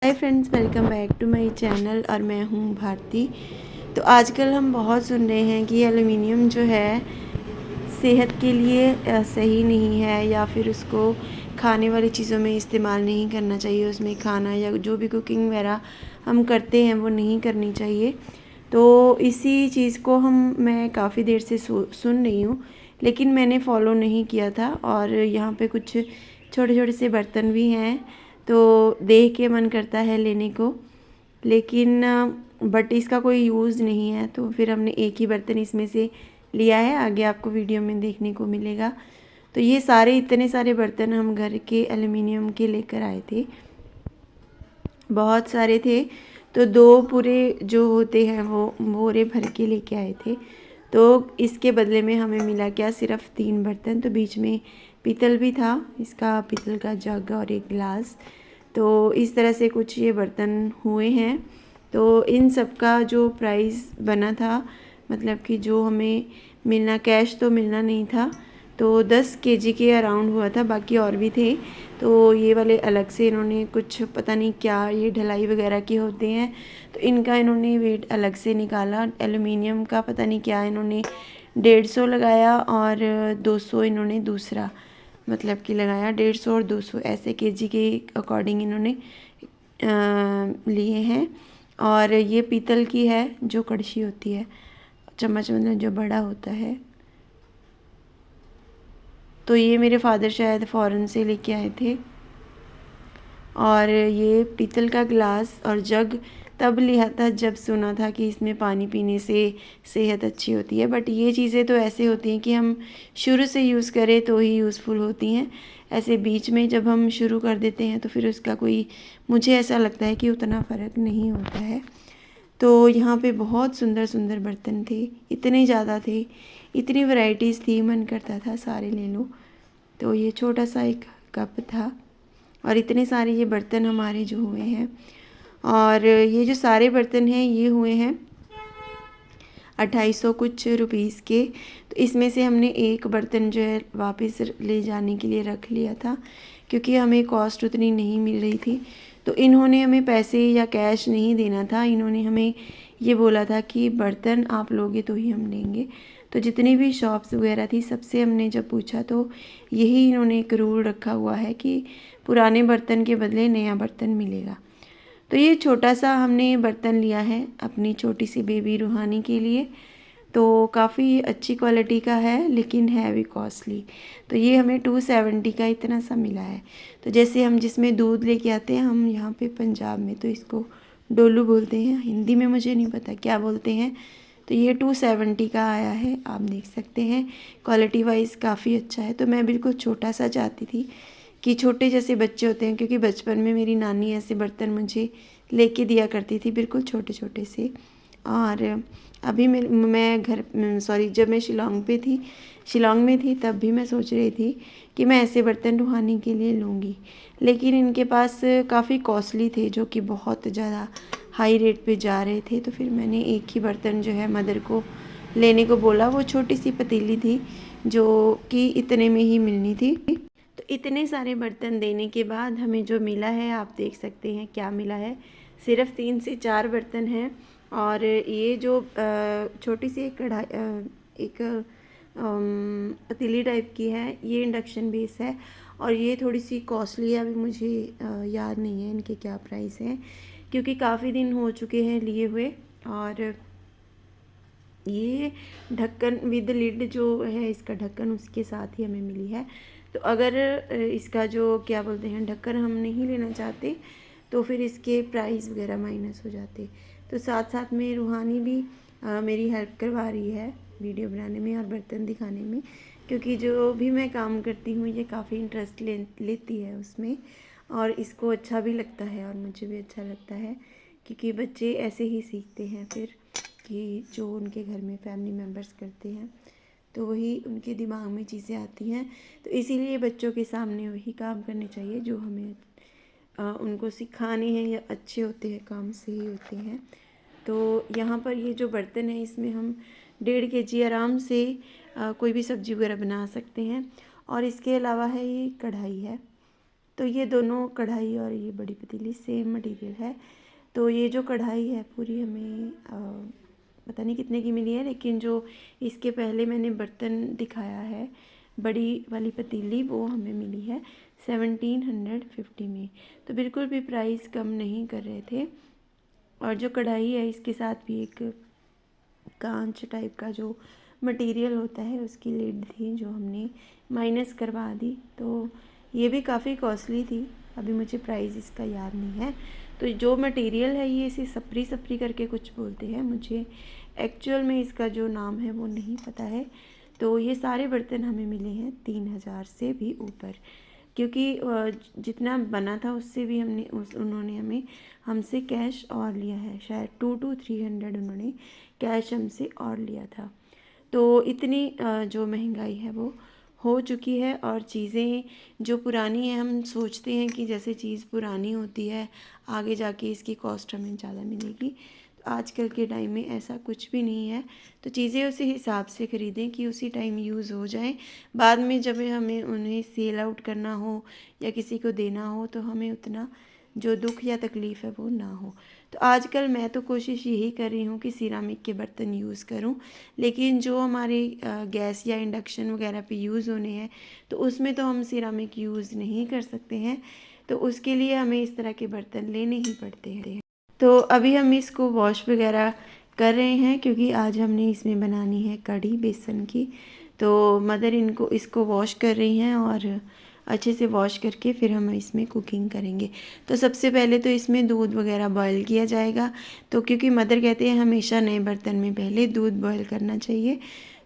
Hi friends, welcome back to my channel और मैं हूँ भारती। तो आजकल हम बहुत सुन रहे हैं कि एलुमिनियम जो है सेहत के लिए सही नहीं है, या फिर उसको खाने वाली चीज़ों में इस्तेमाल नहीं करना चाहिए। उसमें खाना या जो भी कुकिंग वगैरह हम करते हैं वो नहीं करनी चाहिए। तो इसी चीज़ को मैं काफ़ी देर से सुन रही हूँ, लेकिन मैंने फ़ॉलो नहीं किया था। और यहाँ पे कुछ छोटे छोटे से बर्तन भी हैं, तो देख के मन करता है लेने को, लेकिन बट इसका कोई यूज़ नहीं है। तो फिर हमने एक ही बर्तन इसमें से लिया है, आगे आपको वीडियो में देखने को मिलेगा। तो ये इतने सारे बर्तन हम घर के एल्युमिनियम के लेकर आए थे, बहुत सारे थे। तो 2 पूरे जो होते हैं वो बोरे भर के लेके आए थे। तो इसके बदले में हमें मिला क्या, सिर्फ 3 बर्तन। तो बीच में पीतल भी था, इसका पीतल का जग और एक गिलास। तो इस तरह से कुछ ये बर्तन हुए हैं। तो इन सब का जो प्राइस बना था, मतलब कि जो हमें मिलना, कैश तो मिलना नहीं था, तो 10 केजी के अराउंड हुआ था। बाकी और भी थे, तो ये वाले अलग से इन्होंने कुछ, पता नहीं क्या, ये ढलाई वगैरह के होते हैं, तो इनका इन्होंने वेट अलग से निकाला। एल्युमिनियम का पता नहीं क्या इन्होंने 150 लगाया और 200 इन्होंने दूसरा, मतलब कि लगाया। 150 और 200 ऐसे केजी के अकॉर्डिंग इन्होंने लिए हैं। और ये पीतल की है, जो कड़छी होती है, चम्मच मतलब जो बड़ा होता है। तो ये मेरे फादर शायद फ़ॉरेन से लेके आए थे। और ये पीतल का गिलास और जग तब लिया था जब सुना था कि इसमें पानी पीने से सेहत अच्छी होती है। बट ये चीज़ें तो ऐसे होती हैं कि हम शुरू से यूज़ करें तो ही यूज़फुल होती हैं। ऐसे बीच में जब हम शुरू कर देते हैं तो फिर उसका कोई, मुझे ऐसा लगता है कि उतना फ़र्क नहीं होता है। तो यहाँ पे बहुत सुंदर सुंदर बर्तन थे, इतने ज़्यादा थे, इतनी वैरायटीज़ थी, मन करता था सारे ले लूँ। तो ये छोटा सा एक कप था और इतने सारे ये बर्तन हमारे जो हुए हैं। और ये जो सारे बर्तन हैं ये हुए हैं 2800 कुछ रुपीज़ के। तो इसमें से हमने एक बर्तन जो है वापस ले जाने के लिए रख लिया था, क्योंकि हमें कॉस्ट उतनी नहीं मिल रही थी। तो इन्होंने हमें पैसे या कैश नहीं देना था, इन्होंने हमें ये बोला था कि बर्तन आप लोगे तो ही हम लेंगे। तो जितनी भी शॉप्स वगैरह थी, सबसे हमने जब पूछा तो यही इन्होंने एक रूल रखा हुआ है कि पुराने बर्तन के बदले नया बर्तन मिलेगा। तो ये छोटा सा हमने बर्तन लिया है अपनी छोटी सी बेबी रूहानी के लिए। तो काफ़ी अच्छी क्वालिटी का है, लेकिन है भी कॉस्टली। तो ये हमें 270 का इतना सा मिला है। तो जैसे हम जिसमें दूध लेके आते हैं, हम यहाँ पे पंजाब में तो इसको डोलू बोलते हैं, हिंदी में मुझे नहीं पता क्या बोलते हैं। तो ये 270 का आया है, आप देख सकते हैं। क्वालिटी वाइज काफ़ी अच्छा है। तो मैं बिल्कुल छोटा सा चाहती थी कि छोटे जैसे बच्चे होते हैं, क्योंकि बचपन में मेरी नानी ऐसे बर्तन मुझे लेके दिया करती थी, बिल्कुल छोटे छोटे से। और अभी मैं जब मैं शिलोंग में थी तब भी मैं सोच रही थी कि मैं ऐसे बर्तन रूहानी के लिए लूँगी, लेकिन इनके पास काफ़ी कॉस्टली थे, जो कि बहुत ज़्यादा हाई रेट पे जा रहे थे। तो फिर मैंने एक ही बर्तन जो है मदर को लेने को बोला। वो छोटी सी पतीली थी जो कि इतने में ही मिलनी थी। तो इतने सारे बर्तन देने के बाद हमें जो मिला है, आप देख सकते हैं क्या मिला है। सिर्फ 3 से 4 बर्तन हैं। और ये जो छोटी सी एक कढ़ाई, एक पतीली टाइप की है, ये इंडक्शन बेस है। और ये थोड़ी सी कॉस्टली है, अभी मुझे याद नहीं है इनके क्या प्राइस हैं, क्योंकि काफ़ी दिन हो चुके हैं लिए हुए। और ये ढक्कन विद लिड जो है, इसका ढक्कन उसके साथ ही हमें मिली है। तो अगर इसका जो क्या बोलते हैं ढक्कन हम नहीं लेना चाहते, तो फिर इसके प्राइस वगैरह माइनस हो जाते। तो साथ साथ में रूहानी भी मेरी हेल्प करवा रही है वीडियो बनाने में और बर्तन दिखाने में, क्योंकि जो भी मैं काम करती हूँ ये काफ़ी इंटरेस्ट लेती है उसमें, और इसको अच्छा भी लगता है और मुझे भी अच्छा लगता है, क्योंकि बच्चे ऐसे ही सीखते हैं फिर, कि जो उनके घर में फैमिली मेम्बर्स करते हैं तो वही उनके दिमाग में चीज़ें आती हैं। तो इसीलिए बच्चों के सामने वही काम करने चाहिए जो हमें उनको सिखाने हैं, या अच्छे होते हैं, काम से ही होते हैं। तो यहाँ पर ये जो बर्तन है, इसमें हम 1.5 केजी आराम से कोई भी सब्ज़ी वगैरह बना सकते हैं। और इसके अलावा है ये कढ़ाई है। तो ये दोनों कढ़ाई और ये बड़ी पतीली सेम मटेरियल है। तो ये जो कढ़ाई है पूरी हमें पता नहीं कितने की मिली है, लेकिन जो इसके पहले मैंने बर्तन दिखाया है बड़ी वाली पतीली, वो हमें मिली है 1750 में। तो बिल्कुल भी प्राइस कम नहीं कर रहे थे। और जो कढ़ाई है इसके साथ भी एक कांच टाइप का जो मटेरियल होता है उसकी लिड थी, जो हमने माइनस करवा दी। तो ये भी काफ़ी कॉस्टली थी, अभी मुझे प्राइस इसका याद नहीं है। तो जो मटेरियल है ये इसे सप्री सप्री करके कुछ बोलते हैं, मुझे एक्चुअल में इसका जो नाम है वो नहीं पता है। तो ये सारे बर्तन हमें मिले हैं 3000 से भी ऊपर, क्योंकि जितना बना था उससे भी उन्होंने हमसे कैश और लिया है, शायद 200 to 300 उन्होंने कैश हमसे और लिया था। तो इतनी जो महंगाई है वो हो चुकी है। और चीज़ें जो पुरानी हैं, हम सोचते हैं कि जैसे चीज़ पुरानी होती है आगे जाके इसकी कॉस्ट हमें ज़्यादा मिलेगी, तो आजकल के टाइम में ऐसा कुछ भी नहीं है। तो चीज़ें उसी हिसाब से ख़रीदें कि उसी टाइम यूज़ हो जाएं, बाद में जब हमें उन्हें सेल आउट करना हो या किसी को देना हो तो हमें उतना जो दुख या तकलीफ़ है वो ना हो। तो आजकल मैं तो कोशिश यही कर रही हूँ कि सिरामिक के बर्तन यूज़ करूँ, लेकिन जो हमारे गैस या इंडक्शन वगैरह पे यूज़ होने हैं तो उसमें तो हम सिरामिक यूज़ नहीं कर सकते हैं, तो उसके लिए हमें इस तरह के बर्तन लेने ही पड़ते हैं। तो अभी हम इसको वॉश वगैरह कर रहे हैं, क्योंकि आज हमने इसमें बनानी है कढ़ी बेसन की। तो मदर इसको वॉश कर रही हैं और अच्छे से वॉश करके फिर हम इसमें कुकिंग करेंगे। तो सबसे पहले तो इसमें दूध वगैरह बॉयल किया जाएगा। तो क्योंकि मदर कहते हैं हमेशा नए बर्तन में पहले दूध बॉयल करना चाहिए,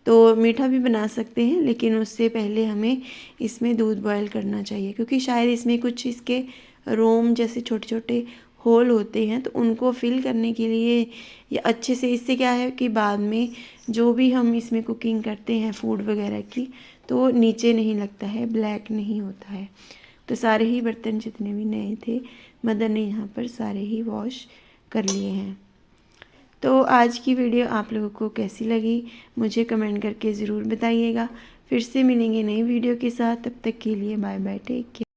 तो मीठा भी बना सकते हैं लेकिन उससे पहले हमें इसमें दूध बॉयल करना चाहिए, क्योंकि शायद इसमें कुछ इसके रोम जैसे छोटे छोटे होल होते हैं, तो उनको फिल करने के लिए या अच्छे से, इससे क्या है कि बाद में जो भी हम इसमें कुकिंग करते हैं फूड वगैरह की, तो नीचे नहीं लगता है, ब्लैक नहीं होता है। तो सारे ही बर्तन जितने भी नए थे मदर ने यहाँ पर सारे ही वॉश कर लिए हैं। तो आज की वीडियो आप लोगों को कैसी लगी मुझे कमेंट करके ज़रूर बताइएगा। फिर से मिलेंगे नई वीडियो के साथ, तब तक के लिए बाय बाय, टेक केयर।